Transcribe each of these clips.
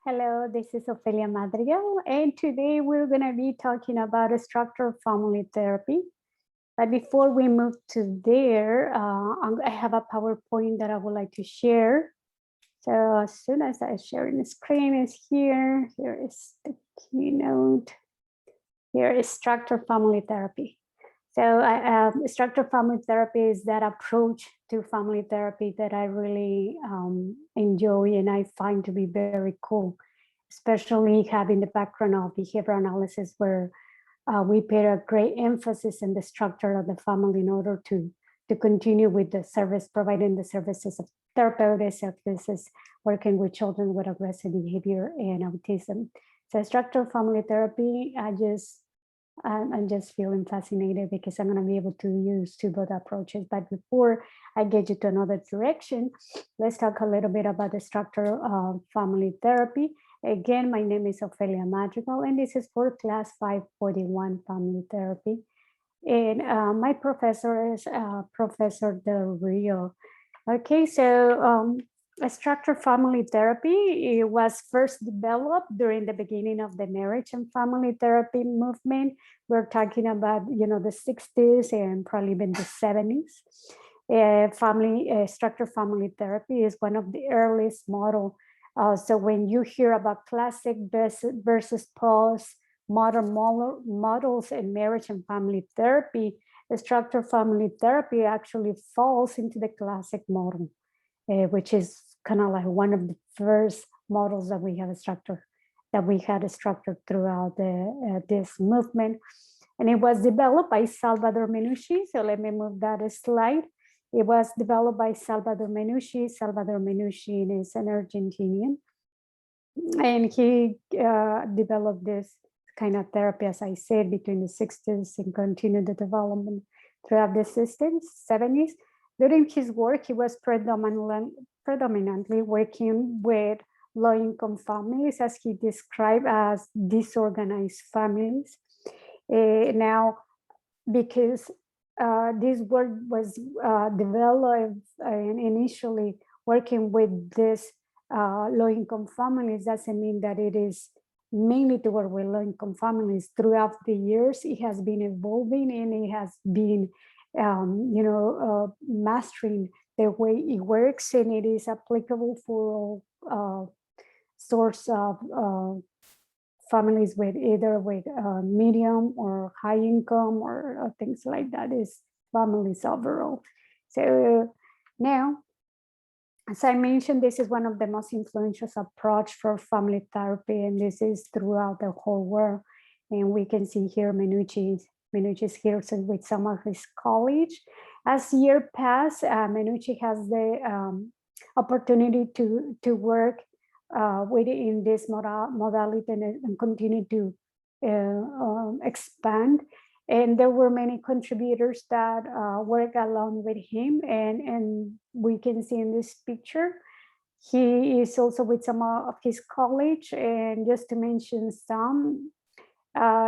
Hello, this is Ofelia Madrigal, and today we're going to be talking about a structured family therapy. But before we move to there, I have a PowerPoint that I would like to share. So as soon as I share the screen is here, here is the keynote. Here is structured family therapy. So structured family therapy is that approach to family therapy that I really enjoy and I find to be very cool, especially having the background of behavioral analysis where we put a great emphasis in the structure of the family in order to continue with the service, providing the services of therapeutic services, working with children with aggressive behavior and autism. So structured family therapy, I'm just feeling fascinated because I'm going to be able to use two both approaches. But before I get you to another direction, let's talk a little bit about the structure of family therapy. Again, my name is Ofelia Madrigal, and this is for class 541 family therapy. And my professor is Professor Del Rio. Okay, so a structured family therapy, it was first developed during the beginning of the marriage and family therapy movement. We're talking about, the 60s and probably even the 70s. Structured family therapy is one of the earliest model. So when you hear about classic versus post modern models in marriage and family therapy, the structured family therapy actually falls into the classic model. Which is kind of like one of the first models that we had structured throughout this movement. And it was developed by Salvador Menucci. So let me move that slide. It was developed by Salvador Menucci. Salvador Menucci is an Argentinian. And he developed this kind of therapy, as I said, between the 60s and continued the development throughout the 70s. During his work, he was predominantly working with low-income families, as he described as disorganized families. Now, because this work was developed and initially working with this low-income families doesn't mean that it is mainly to work with low-income families. Throughout the years, it has been evolving and it has been mastering the way it works, and it is applicable for all sorts of families with either medium or high income or things like that, is families overall. So now, as I mentioned, this is one of the most influential approach for family therapy, and this is throughout the whole world. And we can see here Menucci's here with some of his colleagues. As year pass, Menucci has the opportunity to work within this modality and continue to expand. And there were many contributors that work along with him, and we can see in this picture, he is also with some of his colleagues. And just to mention some,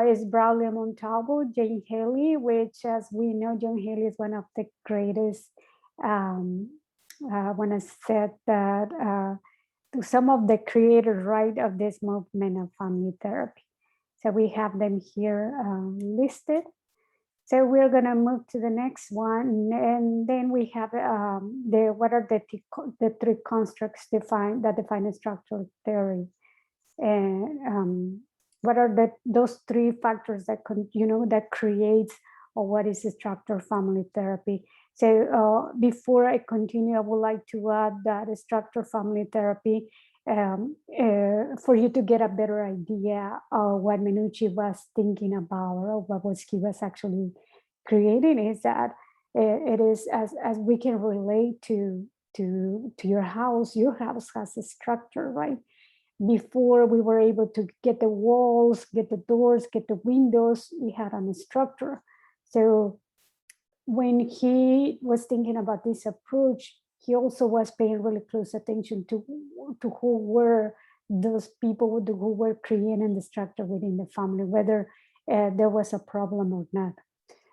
is Braulio Montalvo, Jane Haley, which, as we know, Jane Haley is one of the greatest. I want to say that some of the creators, right, of this movement of family therapy. So we have them here listed. So we're going to move to the next one, and then we have what are the three constructs that define a structural theory, and what are those three factors that that creates or what is a structured family therapy. So before I continue, I would like to add that a structured family therapy, for you to get a better idea of what Menucci was thinking about or what he was actually creating, is that it is as we can relate to your house. Your house has a structure, right? Before we were able to get the walls, get the doors, get the windows, we had a structure. So when he was thinking about this approach, he also was paying really close attention to who were those people who were creating the structure within the family, whether there was a problem or not.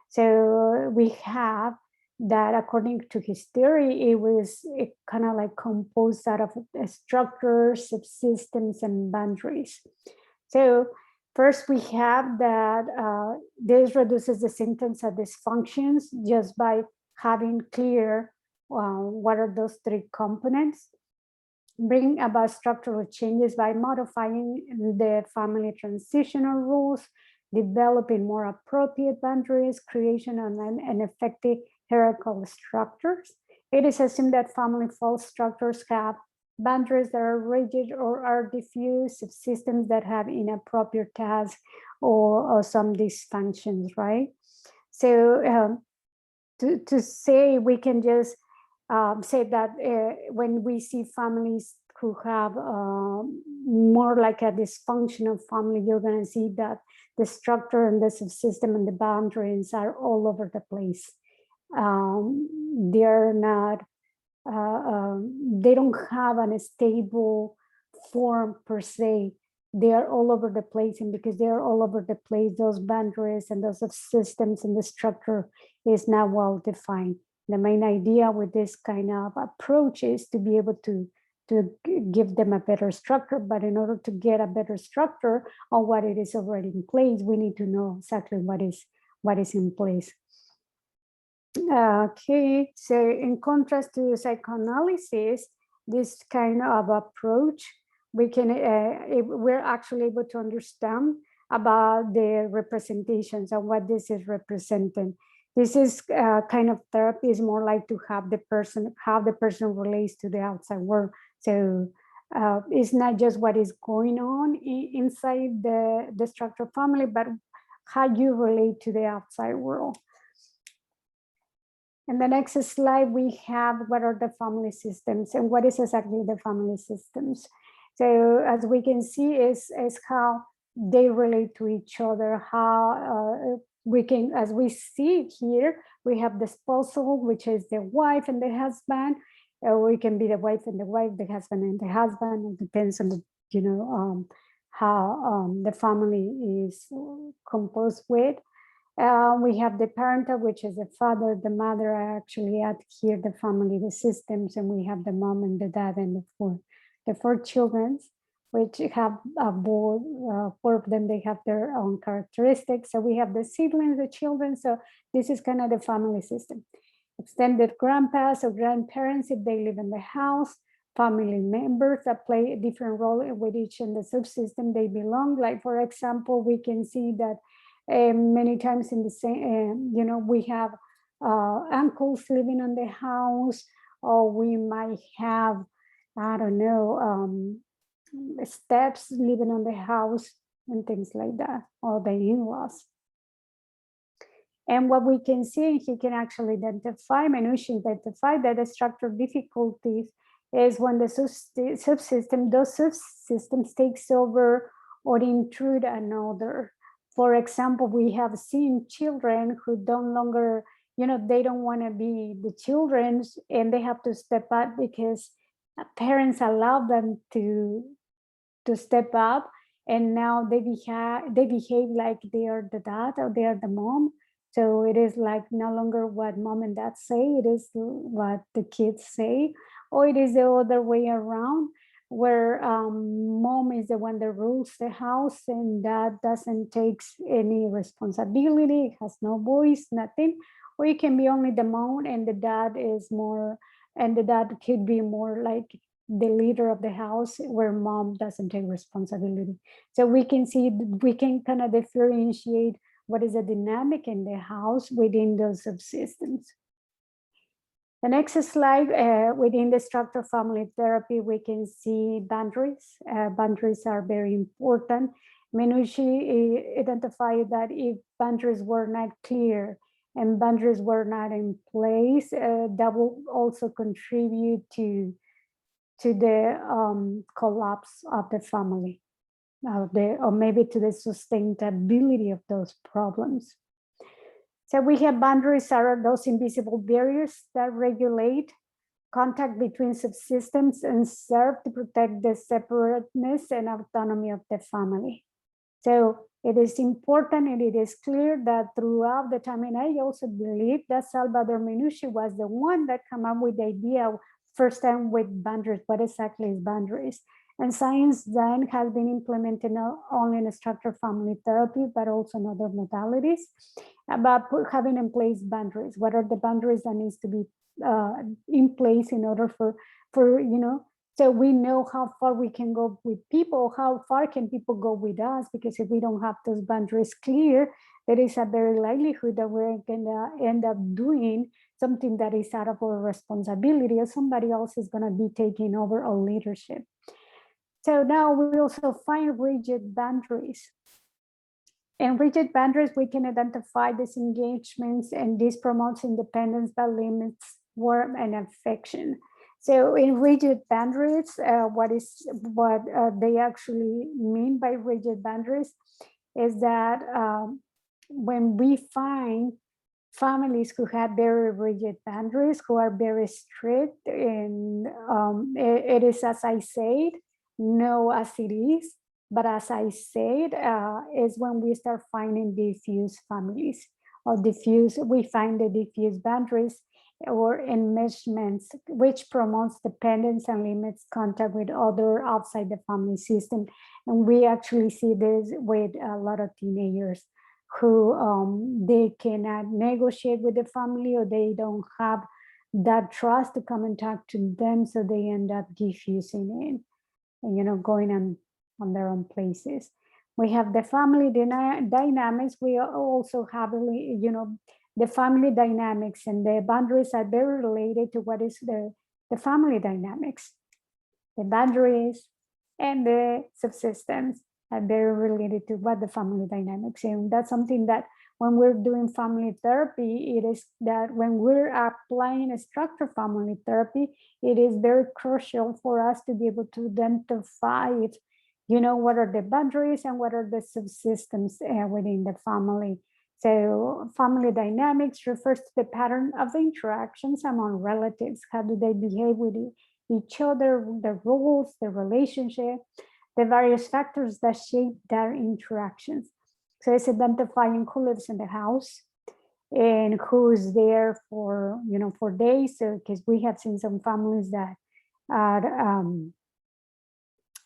So we have that according to his theory, it kind of like composed out of structures, subsystems, and boundaries. So first we have that this reduces the symptoms of dysfunctions just by having clear what are those three components. Bring about structural changes by modifying the family transitional rules, developing more appropriate boundaries, creation of an effective hierarchical structures. It is assumed that family false structures have boundaries that are rigid or are diffuse, systems that have inappropriate tasks or some dysfunctions, right? So to say we can just say that when we see families who have more like a dysfunctional family, you're going to see that the structure and the subsystem and the boundaries are all over the place. They're not, they don't have a stable form per se. They are all over the place, and because they are all over the place, those boundaries and those systems and the structure is not well defined. The main idea with this kind of approach is to be able to give them a better structure, but in order to get a better structure on what it is already in place, we need to know exactly what is in place. Okay, so in contrast to psychoanalysis, this kind of approach, we're actually able to understand about the representations and what this is representing. This is kind of therapy is more like to have the person, how the person relates to the outside world. So it's not just what is going on inside the structured family, but how you relate to the outside world. And the next slide, we have what are the family systems and what is exactly the family systems. So as we can see is how they relate to each other, how we can, as we see here, we have the spousal, which is the wife and the husband. We can be the wife and the wife, the husband and the husband. It depends on the, how the family is composed with. We have the parental, which is the father, the mother. I actually add here the family, the systems, and we have the mom and the dad and the four children, which have four of them, they have their own characteristics. So we have the siblings, the children. So this is kind of the family system. Extended grandpas or grandparents, if they live in the house, family members that play a different role with each in the subsystem they belong. Like, for example, we can see that many times in the same, we have uncles living in the house, or we might have, I don't know, steps living on the house and things like that, or the in-laws. And what we can see, he can actually identify, Minucci identify that the structural difficulties is when the subsystem, those subsystems takes over or intrude another. For example, we have seen children who don't longer, they don't want to be the children, and they have to step up because parents allow them to step up, and now they behave like they are the dad or they are the mom. So it is like no longer what mom and dad say, it is what the kids say, or it is the other way around, where mom is the one that rules the house and dad doesn't take any responsibility, has no voice, nothing. Or it can be only the mom and the dad is more, and the dad could be more like the leader of the house, where mom doesn't take responsibility. So we can see, we can kind of differentiate what is the dynamic in the house within those subsystems. The next slide, within the structured family therapy, we can see boundaries. Boundaries are very important. Minucci identified that if boundaries were not clear and boundaries were not in place, that will also contribute to the collapse of the family, or maybe to the sustainability of those problems. So we have boundaries are those invisible barriers that regulate contact between subsystems and serve to protect the separateness and autonomy of the family. So it is important and it is clear that throughout the time, and I also believe that Salvador Minucci was the one that came up with the idea first time with boundaries. What exactly is boundaries? And science then has been implemented not only in structured family therapy, but also in other modalities about having in place boundaries. What are the boundaries that needs to be in place in order for so we know how far we can go with people, how far can people go with us, because if we don't have those boundaries clear, there is a very likelihood that we're gonna end up doing something that is out of our responsibility, or somebody else is gonna be taking over our leadership. So now we also find rigid boundaries. In rigid boundaries, we can identify disengagements, and this promotes independence but limits warmth and affection. So in rigid boundaries, what they actually mean by rigid boundaries is that when we find families who have very rigid boundaries, who are very strict, and it is as I said, no as it is, but as I said, is when we start finding diffuse families or we find the diffuse boundaries or enmeshments, which promotes dependence and limits contact with other outside the family system. And we actually see this with a lot of teenagers who they cannot negotiate with the family, or they don't have that trust to come and talk to them, so they end up diffusing it and going on their own places. We have the family dynamics. We also have the family dynamics, and the boundaries are very related to what is the family dynamics. The boundaries and the subsistence are very related to what the family dynamics, and that's something that when we're doing family therapy, it is that when we're applying a structured family therapy, it is very crucial for us to be able to identify it, what are the boundaries and what are the subsystems within the family. So family dynamics refers to the pattern of interactions among relatives. How do they behave with each other, the roles, the relationship, the various factors that shape their interactions. So it's identifying who lives in the house and who's there for days. So because we have seen some families that are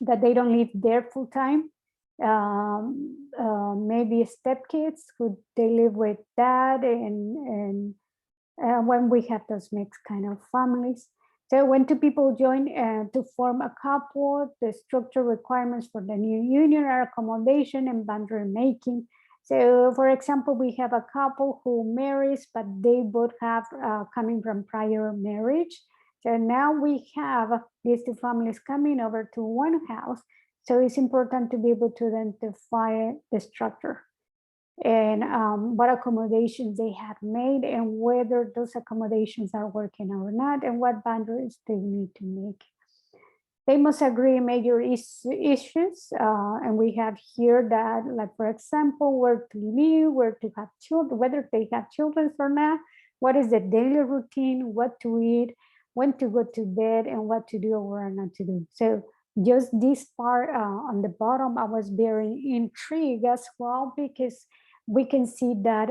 that they don't live there full time. Maybe stepkids who they live with dad, and when we have those mixed kind of families. So when two people join to form a couple, the structural requirements for the new union are accommodation and boundary making. So for example, we have a couple who marries, but they both have coming from prior marriage. So now we have these two families coming over to one house. So it's important to be able to identify the structure and what accommodations they have made, and whether those accommodations are working or not, and what boundaries they need to make. They must agree major issues, and we have here that, like for example, where to live, where to have children, whether they have children or not, what is the daily routine, what to eat, when to go to bed, and what to do or what not to do. So just this part on the bottom, I was very intrigued as well, because we can see that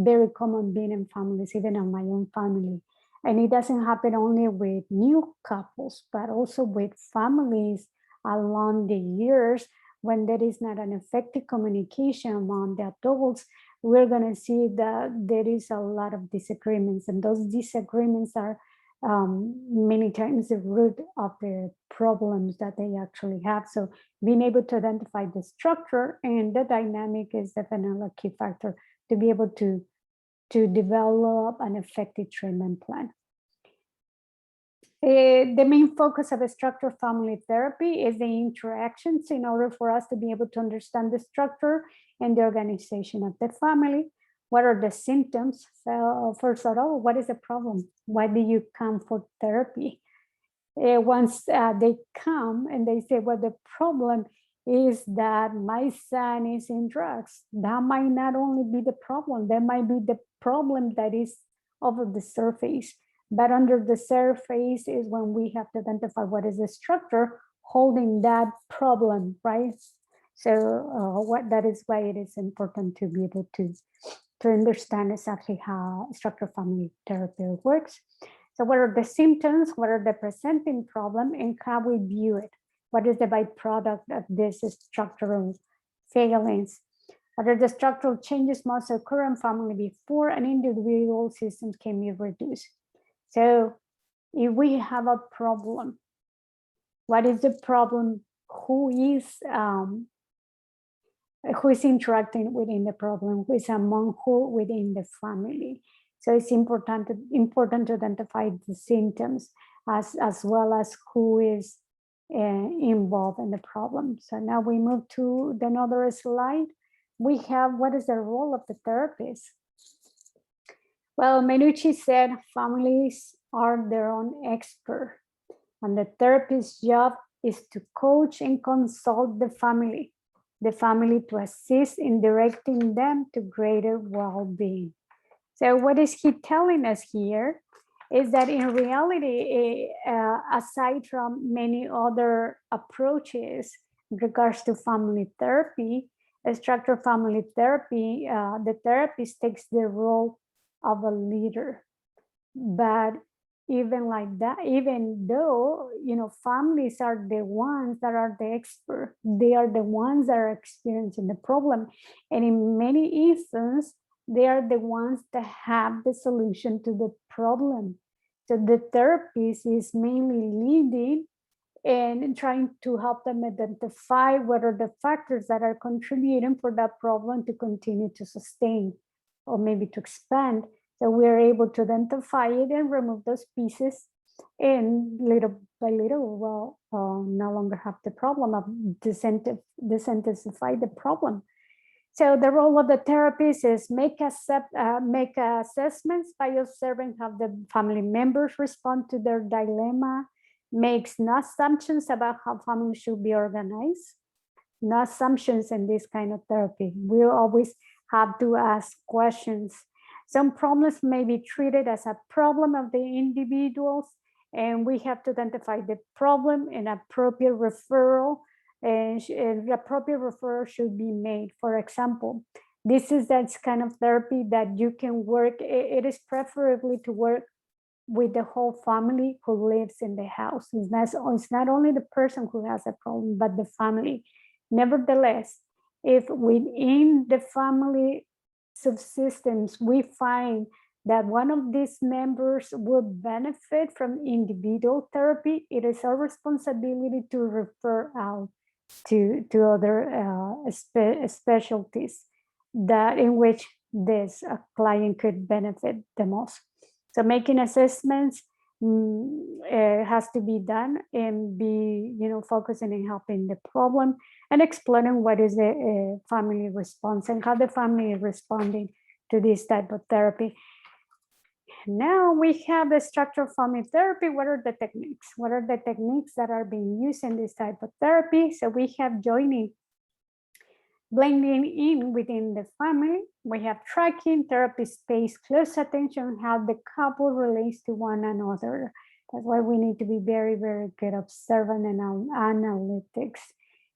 very common being in families, even in my own family. And it doesn't happen only with new couples, but also with families along the years. When there is not an effective communication among the adults, we're going to see that there is a lot of disagreements, and those disagreements are many times the root of the problems that they actually have. So being able to identify the structure and the dynamic is definitely a key factor to be able to develop an effective treatment plan. The main focus of a structured family therapy is the interactions, in order for us to be able to understand the structure and the organization of the family. What are the symptoms? So first of all, what is the problem? Why do you come for therapy? Once they come and they say, well, the problem is that my son is in drugs. That might not only be the problem, that might be the problem that is over the surface. But under the surface is when we have to identify what is the structure holding that problem, right? So that is why it is important to be able to understand exactly how structural family therapy works. So what are the symptoms, what are the presenting problem, and how we view it? What is the byproduct of this structural failings? What are the structural changes most occur in family before an individual systems can be reduced? So if we have a problem, what is the problem? Who is interacting within the problem, who is among who within the family. So it's important to identify the symptoms as well as who is involved in the problem. So now we move to the another slide. We have what is the role of the therapist? Well, Menucci said families are their own expert, and the therapist's job is to coach and consult the family to assist in directing them to greater well-being. So what is he telling us here is that in reality, aside from many other approaches in regards to family therapy, structured family therapy, the therapist takes the role of a leader. But even like that, even though, families are the ones that are the expert, they are the ones that are experiencing the problem. And in many instances, they are the ones that have the solution to the problem. So the therapist is mainly leading and trying to help them identify what are the factors that are contributing for that problem to continue to sustain or maybe to expand. So we are able to identify it and remove those pieces, and little by little, no longer have the problem of desintensify the problem. So the role of the therapist is make assessments by observing how the family members respond to their dilemma, makes no assumptions about how families should be organized, no assumptions in this kind of therapy. We always have to ask questions. Some problems may be treated as a problem of the individuals, and we have to identify the problem and appropriate referral, and the appropriate referral should be made. For example, this is that kind of therapy that you can work, it is preferably to work with the whole family who lives in the house. It's not only the person who has a problem, but the family. Nevertheless, if within the family subsystems we find that one of these members would benefit from individual therapy, it is our responsibility to refer out to other specialties that in which this client could benefit the most. So making assessments has to be done and be, focusing on helping the problem and explaining what is the family response and how the family is responding to this type of therapy. Now we have the structural family therapy. What are the techniques? What are the techniques that are being used in this type of therapy? So we have joining, blending in within the family. We have tracking, therapist pays close attention how the couple relates to one another. That's why we need to be very, very good observant and analytics,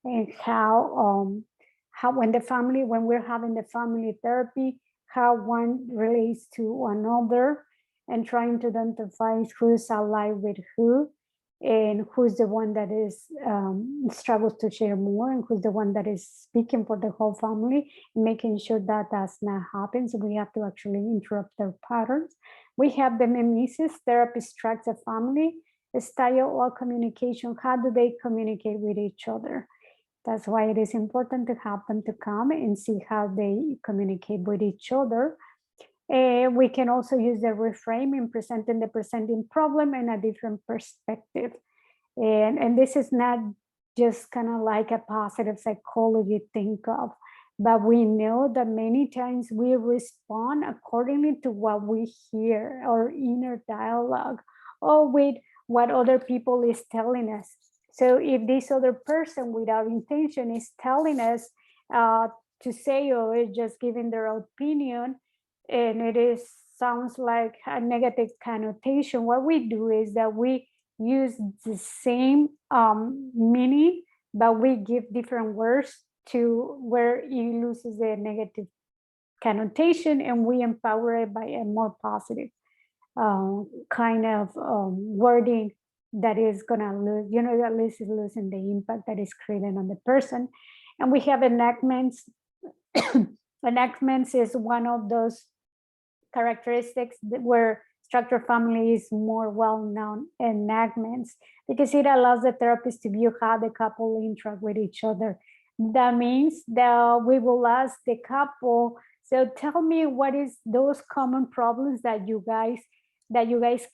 and how when we're having the family therapy, how one relates to another, and trying to identify who's alive with who, and who's the one that is struggles to share more, and who's the one that is speaking for the whole family, making sure that does not happen. So we have to actually interrupt their patterns. We have the mimesis, therapist tracks the family style or communication. How do they communicate with each other? That's why it is important to have them to come and see how they communicate with each other. We can also use the reframing, presenting the presenting problem in a different perspective. And this is not just kind of like a positive psychology think of, but we know that many times we respond accordingly to what we hear, our inner dialogue, or with what other people is telling us. So if this other person without intention is telling us to say, or is just giving their opinion, and sounds like a negative connotation, what we do is that we use the same meaning, but we give different words to where it loses the negative connotation and we empower it by a more positive kind of wording that is gonna lose, at least is losing the impact that is created on the person. And we have enactments. Enactments is one of those characteristics where structured family is more well-known enactments because it allows the therapist to view how the couple interact with each other. That means that we will ask the couple, so tell me what is those common problems that you guys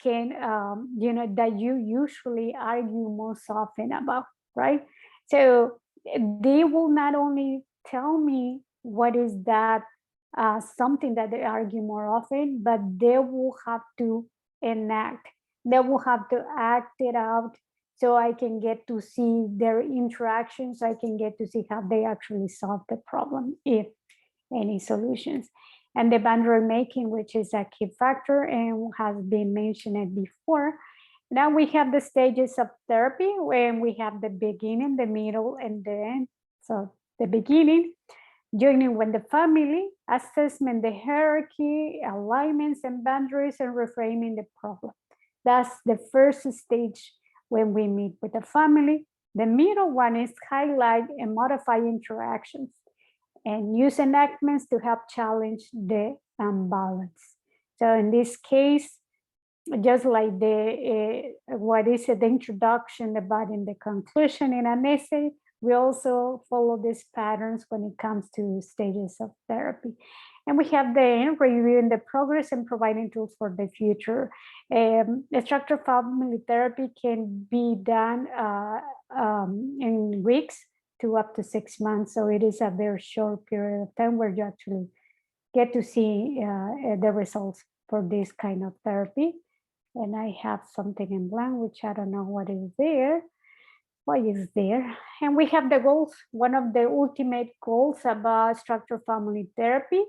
can that you usually argue most often about, right? So they will not only tell me what is that something that they argue more often, but they will have to enact, they will have to act it out, so I can get to see their interactions, I can get to see how they actually solve the problem, if any solutions. And the boundary making, which is a key factor and has been mentioned before. Now we have the stages of therapy, when we have the beginning, the middle, and the end. So the beginning, joining with the family, assessment, the hierarchy, alignments and boundaries, and reframing the problem. That's the first stage when we meet with the family. The middle one is highlight and modify interactions and use enactments to help challenge the imbalance. So in this case, just like the what is the introduction, the body, and the conclusion in an essay, we also follow these patterns when it comes to stages of therapy. And we have the reviewing the progress and providing tools for the future. Structured family therapy can be done in weeks to up to 6 months. So it is a very short period of time where you actually get to see the results for this kind of therapy. And I have something in blank, which I don't know what is there. What is there? And we have the goals. One of the ultimate goals about structured family therapy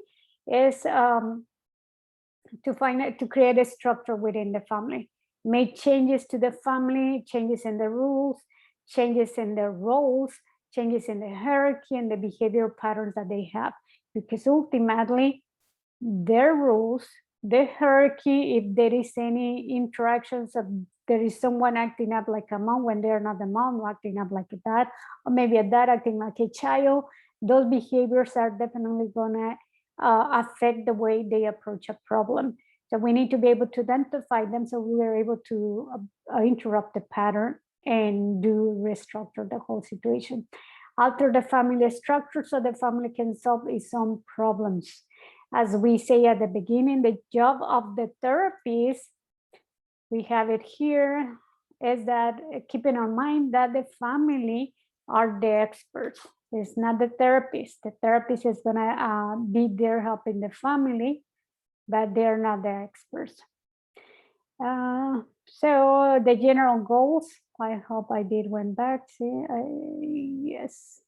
is to create a structure within the family, make changes to the family, changes in the rules, changes in the roles, changes in the hierarchy and the behavior patterns that they have. Because ultimately, their rules, the hierarchy, if there is any interactions of there is someone acting up like a mom when they're not the mom, acting up like a dad, or maybe a dad acting like a child, those behaviors are definitely gonna affect the way they approach a problem. So we need to be able to identify them so we are able to interrupt the pattern and restructure the whole situation. Alter the family structure so the family can solve its own problems. As we say at the beginning, the job of the therapist, we have it here, is that keeping in mind that the family are the experts. It's not the therapist. The therapist is gonna be there helping the family, but they're not the experts. So the general goals, I hope I did went back. See, yes.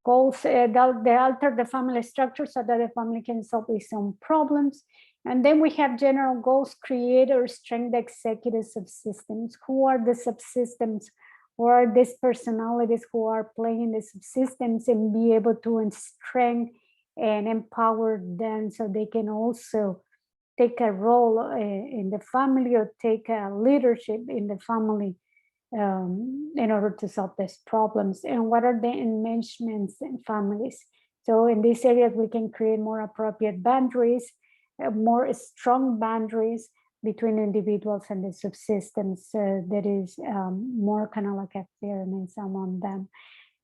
Goals, they alter the family structure so that the family can solve its own problems. And then we have general goals, create or strengthen the executive subsystems. Who are the subsystems? Who are these personalities who are playing the subsystems, and be able to strengthen and empower them so they can also take a role in the family or take a leadership in the family in order to solve these problems. And what are the enmeshments in families? So in these areas, we can create more appropriate boundaries, more strong boundaries between individuals and the subsystems that is more kind of like a fairness among them.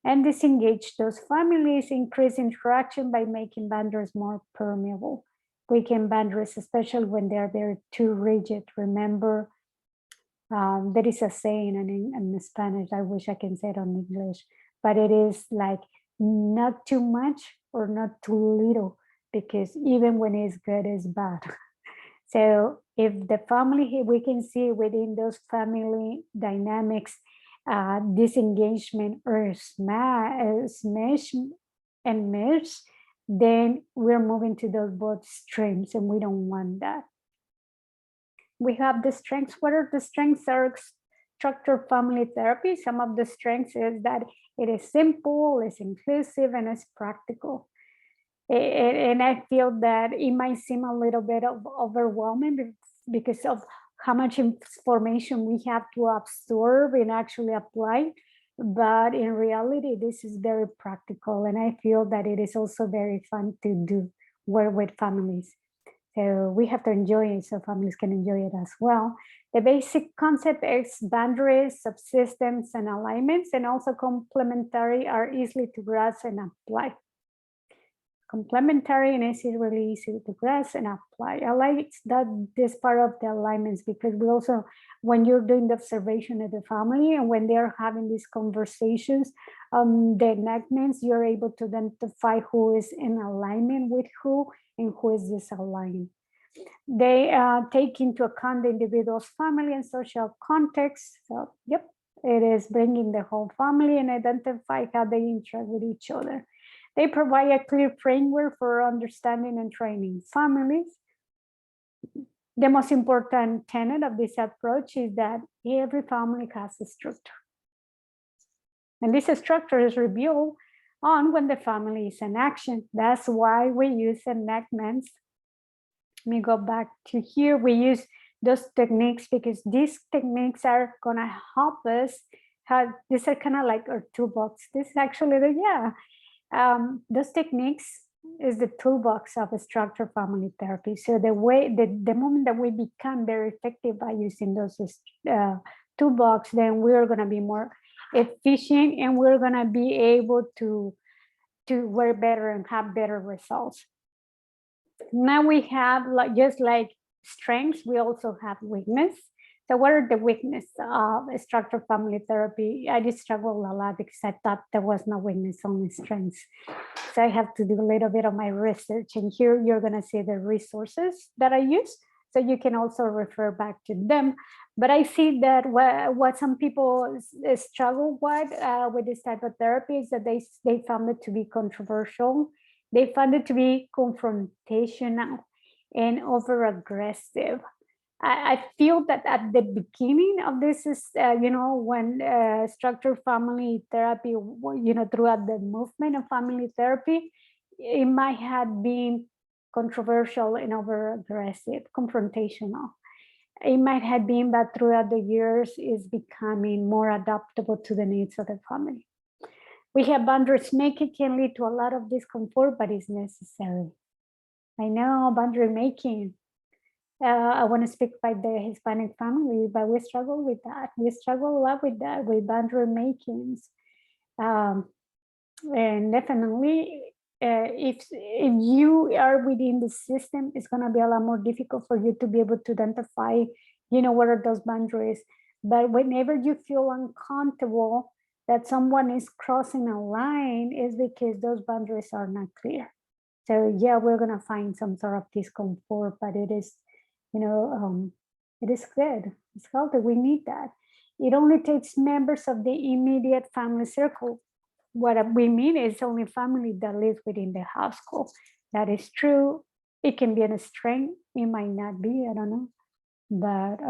And disengage those families, increase interaction by making boundaries more permeable. Weaken boundaries, especially when they're very too rigid. Remember, there is a saying in Spanish, I wish I can say it on English, but it is like not too much or not too little, because even when it's good, it's bad. So if the family, we can see within those family dynamics, disengagement or smash and merge, then we're moving to those both streams, and we don't want that. We have the strengths. What are the strengths? Are structured family therapy, some of the strengths is that it is simple, it's inclusive, and it's practical. And I feel that it might seem a little bit of overwhelming because of how much information we have to absorb and actually apply. But in reality, this is very practical. And I feel that it is also very fun to do work with families. So we have to enjoy it so families can enjoy it as well. The basic concept is boundaries, subsystems, and alignments, and also complementary are easily to grasp and apply. Complementary and it's really easy to grasp and apply. I like that this part of the alignments because we also, when you're doing the observation of the family and when they're having these conversations, the enactments, you're able to identify who is in alignment with who and who is disaligned. They take into account the individual's family and social context. So, yep, it is bringing the whole family and identify how they interact with each other. They provide a clear framework for understanding and training families. The most important tenet of this approach is that every family has a structure. And this structure is revealed on when the family is in action. That's why we use enactments. Let me go back to here. We use those techniques because these techniques are going to help us. These are kind of like our toolbox. This is actually those techniques is the toolbox of a structured family therapy. So the moment that we become very effective by using those toolbox, then we're going to be more efficient and we're going to be able to work better and have better results. Now we have just like strengths, we also have weakness. So what are the weaknesses of structured family therapy? I just struggled a lot because I thought there was no weakness, only strengths. So I have to do a little bit of my research. And here you're going to see the resources that I use. So you can also refer back to them. But I see that what some people struggle with this type of therapy is that they found it to be controversial. They found it to be confrontational and over-aggressive. I feel that at the beginning of this is, when structured family therapy, throughout the movement of family therapy, it might have been controversial and over-aggressive, confrontational. It might have been, but throughout the years is becoming more adaptable to the needs of the family. We have boundaries making can lead to a lot of discomfort, but it's necessary. I know boundary making. I want to speak by the Hispanic family, but we struggle with that. We struggle a lot with that, with boundary makings. And definitely, if you are within the system, it's going to be a lot more difficult for you to be able to identify, what are those boundaries. But whenever you feel uncomfortable that someone is crossing a line, is because those boundaries are not clear. So yeah, we're going to find some sort of discomfort, but it is, it is good. It's healthy. We need that. It only takes members of the immediate family circle. What we mean is only family that lives within the household. That is true. It can be a strength. It might not be. I don't know. But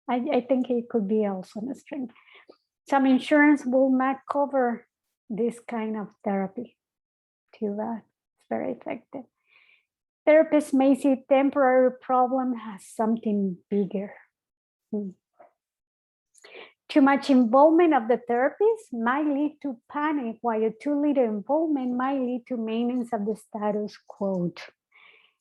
I think it could be also a strength. Some insurance will not cover this kind of therapy. Too bad. It's very effective. Therapists may see temporary problem as something bigger. Too much involvement of the therapist might lead to panic, while too little involvement might lead to maintenance of the status quo.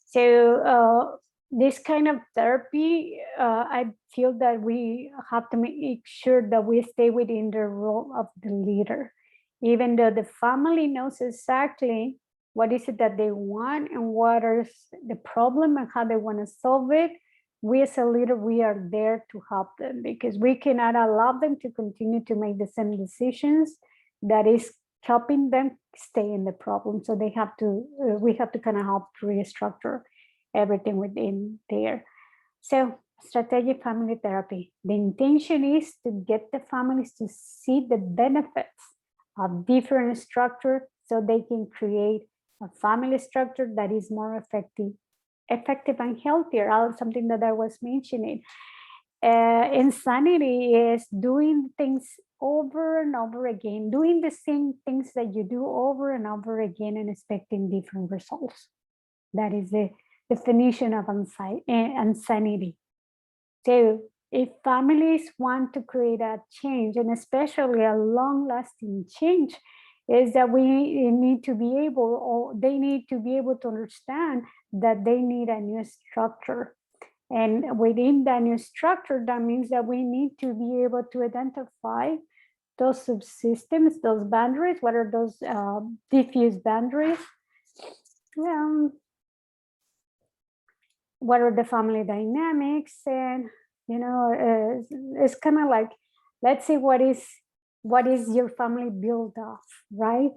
So this kind of therapy, I feel that we have to make sure that we stay within the role of the leader, even though the family knows exactly what is it that they want and what is the problem and how they want to solve it. We as a leader, we are there to help them because we cannot allow them to continue to make the same decisions that is helping them stay in the problem. So we have to kind of help restructure everything within there. So strategic family therapy. The intention is to get the families to see the benefits of different structures so they can create a family structure that is more effective and healthier. Something that I was mentioning. Insanity is doing things over and over again, doing the same things that you do over and over again and expecting different results. That is the definition of insanity. So, if families want to create a change, and especially a long lasting change, is that we need to be able, or they need to be able to understand that they need a new structure. And within that new structure, that means that we need to be able to identify those subsystems, those boundaries, what are those diffuse boundaries? Um, what are the family dynamics? And it's kind of like, let's see what is your family built of, right?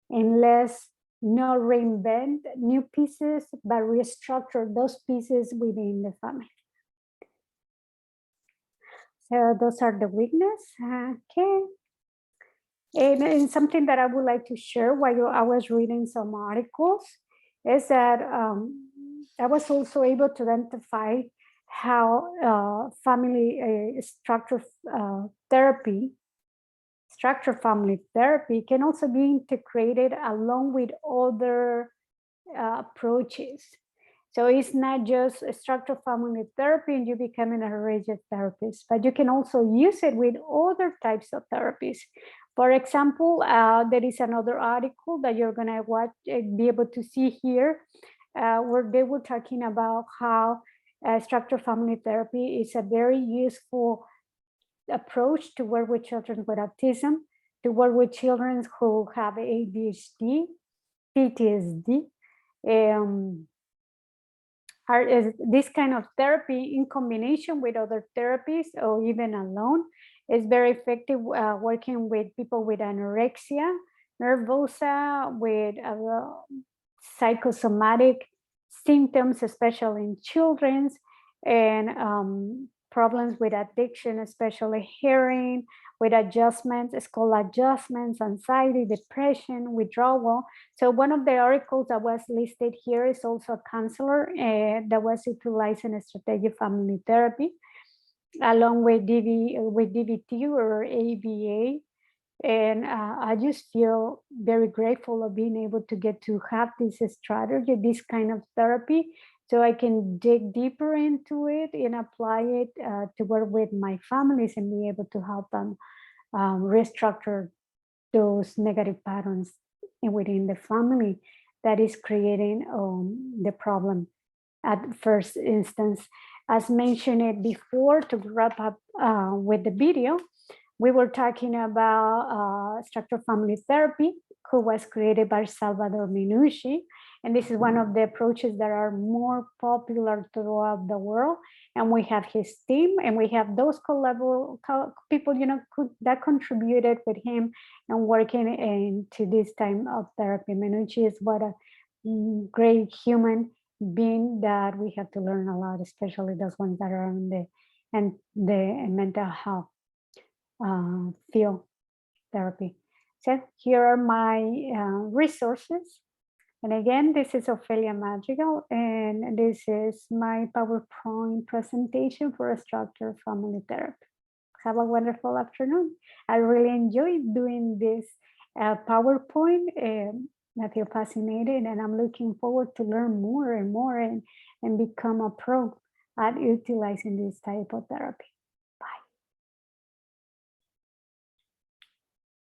And let's not reinvent new pieces, but restructure those pieces within the family. So those are the weakness. Okay. And something that I would like to share while I was reading some articles is that I was also able to identify how family structure therapy, structure family therapy can also be integrated along with other approaches. So it's not just a structured family therapy and you becoming a rigid therapist, but you can also use it with other types of therapies. For example, there is another article that you're gonna watch, be able to see here, where they were talking about how structured family therapy is a very useful approach to work with children with autism, to work with children who have ADHD, PTSD. This kind of therapy in combination with other therapies or even alone is very effective working with people with anorexia nervosa, with psychosomatic symptoms, especially in children's, and problems with addiction, especially hearing, with adjustments, it's called adjustments, anxiety, depression, withdrawal. So one of the articles that was listed here is also a counselor that was utilizing a strategic family therapy along with DBT or ABA. And I just feel very grateful of being able to get to have this strategy, this kind of therapy, so I can dig deeper into it and apply it to work with my families and be able to help them restructure those negative patterns within the family that is creating the problem at first instance. As mentioned it before, to wrap up with the video, we were talking about structured family therapy, who was created by Salvador Minucci. And this is one of the approaches that are more popular throughout the world. And we have his team, and we have those people, that contributed with him and working into this type of therapy. Minucci is what a great human being that we have to learn a lot, especially those ones that are in the mental health field therapy. So here are my resources. And again, this is Ofelia Madrigal, and this is my PowerPoint presentation for a structured family therapy. Have a wonderful afternoon. I really enjoyed doing this PowerPoint. I feel fascinated, and I'm looking forward to learn more and more and become a pro at utilizing this type of therapy.